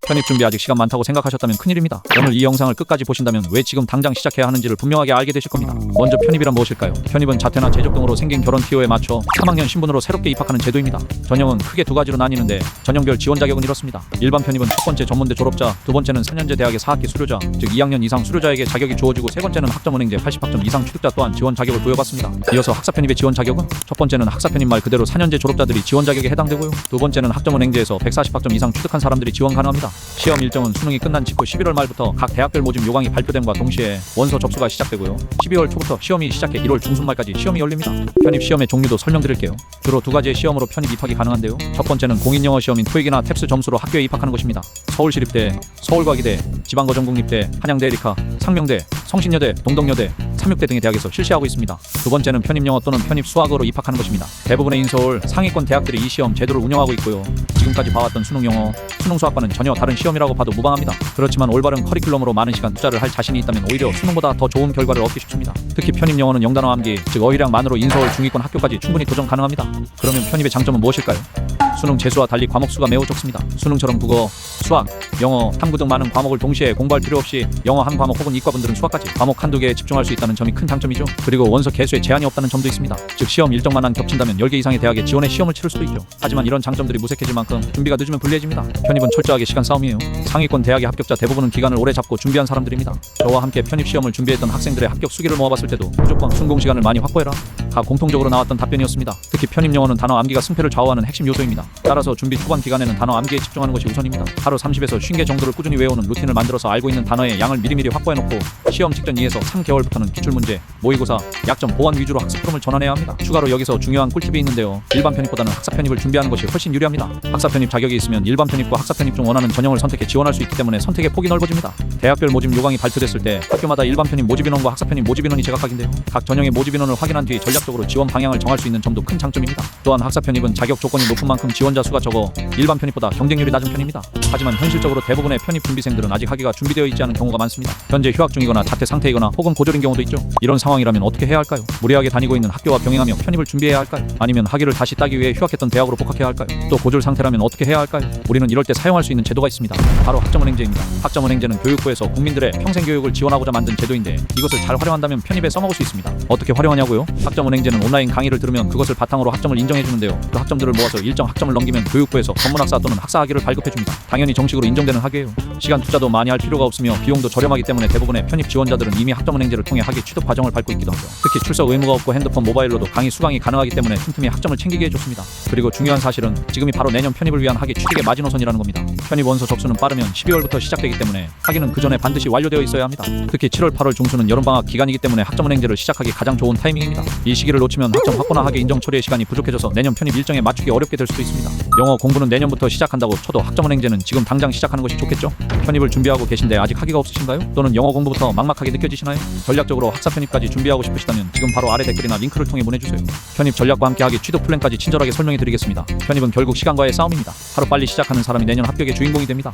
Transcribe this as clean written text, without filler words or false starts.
편입 준비 아직 시간 많다고 생각하셨다면 큰일입니다. 오늘 이 영상을 끝까지 보신다면 왜 지금 당장 시작해야 하는지를 분명하게 알게 되실 겁니다. 먼저 편입이란 무엇일까요? 편입은 자퇴나 재적 등으로 생긴 결혼 티오에 맞춰 3학년 신분으로 새롭게 입학하는 제도입니다. 전형은 크게 두 가지로 나뉘는데 전형별 지원 자격은 이렇습니다. 일반 편입은 첫 번째 전문대 졸업자, 두 번째는 4년제 대학의 4학기 수료자, 즉 2학년 이상 수료자에게 자격이 주어지고 세 번째는 학점은행제 80학점 이상 취득자 또한 지원 자격을 부여받습니다. 이어서 학사 편입의 지원 자격은 첫 번째는 학사 편입 말 그대로 4년제 졸업자들이 지원 자격에 해당되고요. 두 번째는 학점은행제에서 140학점 이상 취득한 사람들이 지원 가능합니다. 시험 일정은 수능이 끝난 직후 11월 말부터 각 대학별 모집 요강이 발표됨과 동시에 원서 접수가 시작되고요. 12월 초부터 시험이 시작해 1월 중순 말까지 시험이 열립니다. 편입 시험의 종류도 설명드릴게요. 주로 두 가지의 시험으로 편입 입학이 가능한데요. 첫 번째는 공인영어 시험인 토익이나 탭스 점수로 학교에 입학하는 것입니다. 서울시립대, 서울과기대, 지방거정국립대, 한양대 에리카, 상명대, 성신여대, 동덕여대, 삼육대 등의 대학에서 실시하고 있습니다. 두 번째는 편입영어 또는 편입 수학으로 입학하는 것입니다. 대부분의 인서울, 상위권 대학들이 이 시험 제도를 운영하고 있고요. 지금까지 봐왔던 수능영어, 수능수학과는 전혀 다른 시험이라고 봐도 무방합니다. 그렇지만 올바른 커리큘럼으로 많은 시간 투자를 할 자신이 있다면 오히려 수능보다 더 좋은 결과를 얻기 쉽습니다. 특히 편입영어는 영단어 암기, 즉 어휘량만으로 인서울 중위권 학교까지 충분히 도전 가능합니다. 그러면 편입의 장점은 무엇일까요? 수능 재수와 달리 과목 수가 매우 적습니다. 수능처럼 국어, 수학, 영어, 탐구 등 많은 과목을 동시에 공부할 필요 없이 영어 한 과목 혹은 이과분들은 수학까지 과목 한두 개에 집중할 수 있다는 점이 큰 장점이죠. 그리고 원서 개수에 제한이 없다는 점도 있습니다. 즉 시험 일정만 겹친다면 10개 이상의 대학에 지원해 시험을 치를 수도 있죠. 하지만 이런 장점들이 무색해질 만큼 준비가 늦으면 불리해집니다. 편입은 철저하게 시간 싸움이에요. 상위권 대학의 합격자 대부분은 기간을 오래 잡고 준비한 사람들입니다. 저와 함께 편입 시험을 준비했던 학생들의 합격 수기를 모아봤을 때도 무조건 순공 시간을 많이 확보해라. 다 공통적으로 나왔던 답변이었습니다. 특히 편입 영어는 단어 암기가 승패를 좌우하는 핵심 요소입니다. 따라서 준비 초반 기간에는 단어 암기에 집중하는 것이 우선입니다. 하루 30에서 50개 정도를 꾸준히 외우는 루틴을 만들어서 알고 있는 단어의 양을 미리미리 확보해놓고 시험 직전 2에서 3개월부터는 기출문제, 모의고사, 약점 보완 위주로 학습 흐름을 전환해야 합니다. 추가로 여기서 중요한 꿀팁이 있는데요. 일반 편입보다는 학사 편입을 준비하는 것이 훨씬 유리합니다. 학사 편입 자격이 있으면 일반 편입과 학사 편입 중 원하는 전형을 선택해 지원할 수 있기 때문에 선택의 폭이 넓어집니다. 대학별 모집 요강이 발표됐을 때 학교마다 일반 편입 모집 인원과 학사 편입 모집 인원이 제각각인데요. 각 전형의 모집 인원을 확인한 뒤 전략적으로 지원 방향을 정할 수 있는 점도 큰 장점입니다. 또한 학사 편입은 자격 조건이 높은 만큼 지원자 수가 적어 일반 편입보다 경쟁률이 낮은 편입니다. 하지만 현실적으로 대부분의 편입 준비생들은 아직 학위가 준비되어 있지 않은 경우가 많습니다. 현재 휴학 중이거나 자퇴 상태이거나 혹은 고졸인 경우도 있죠. 이런 상황이라면 어떻게 해야 할까요? 무리하게 다니고 있는 학교와 병행하며 편입을 준비해야 할까요? 아니면 학위를 다시 따기 위해 휴학했던 대학으로 복학해야 할까요? 또 고졸 상태라면 어떻게 해야 할까요? 우리는 이럴 때 사용할 수 있는 제도가 있습니다. 바로 학점은행제입니다. 학점은행제는 교육부에서 국민들의 평생교육을 지원하고자 만든 제도인데 이것을 잘 활용한다면 편입에 써먹을 수 있습니다. 어떻게 활용하냐고요? 학점은행제는 온라인 강의를 들으면 그것을 바탕으로 학점을 인정해주는데요. 그 학점들을 모아서 일정 학점을 넘기면 교육부에서 전문학사 또는 학사 학위를 발급해줍니다. 당연히 정식으로 인정되는 학위예요. 시간 투자도 많이 할 필요가 없으며 비용도 저렴하기 때문에 대부분의 편입 지원자들은 이미 학점은행제를 통해 학위 취득 과정을 밟고 있기도 하죠. 특히 출석 의무가 없고 핸드폰 모바일로도 강의 수강이 가능하기 때문에 틈틈이 학점을 챙기게 해줬습니다. 그리고 중요한 사실은 지금이 바로 내년 편입을 위한 학위 취득의 마지노선이라는 겁니다. 편입 원서 접수는 빠르면 12월부터 시작되기 때문에 학위는 그 전에 반드시 완료되어 있어야 합니다. 특히 7월 8월 중순은 여름방학 기간이기 때문에 학점은행제를 시작하기 가장 좋은 타이밍입니다. 이 시기를 놓치면 학점 확보나 학위 인정 처리의 시간이 부족해져서 내년 편입 일정에 맞추기 어렵게 될 수도 있습니다. 영어 공부는 내년부터 시작한다고 쳐도 학점은행제는 지금 당장 시작하는 것이 좋겠죠? 편입을 준비하고 계신데 아직 학위가 없으신가요? 또는 영어 공부부터 막막하게 느껴지시나요? 전략적으로 학사 편입까지 준비하고 싶으시다면 지금 바로 아래 댓글이나 링크를 통해 보내주세요. 편입 전략과 함께 학위 취득 플랜까지 친절하게 설명해 드리겠습니다. 편입은 결국 시간과의 싸움입니다. 하루 빨리 시작하는 사람이 내년 합격의 주인공이 됩니다.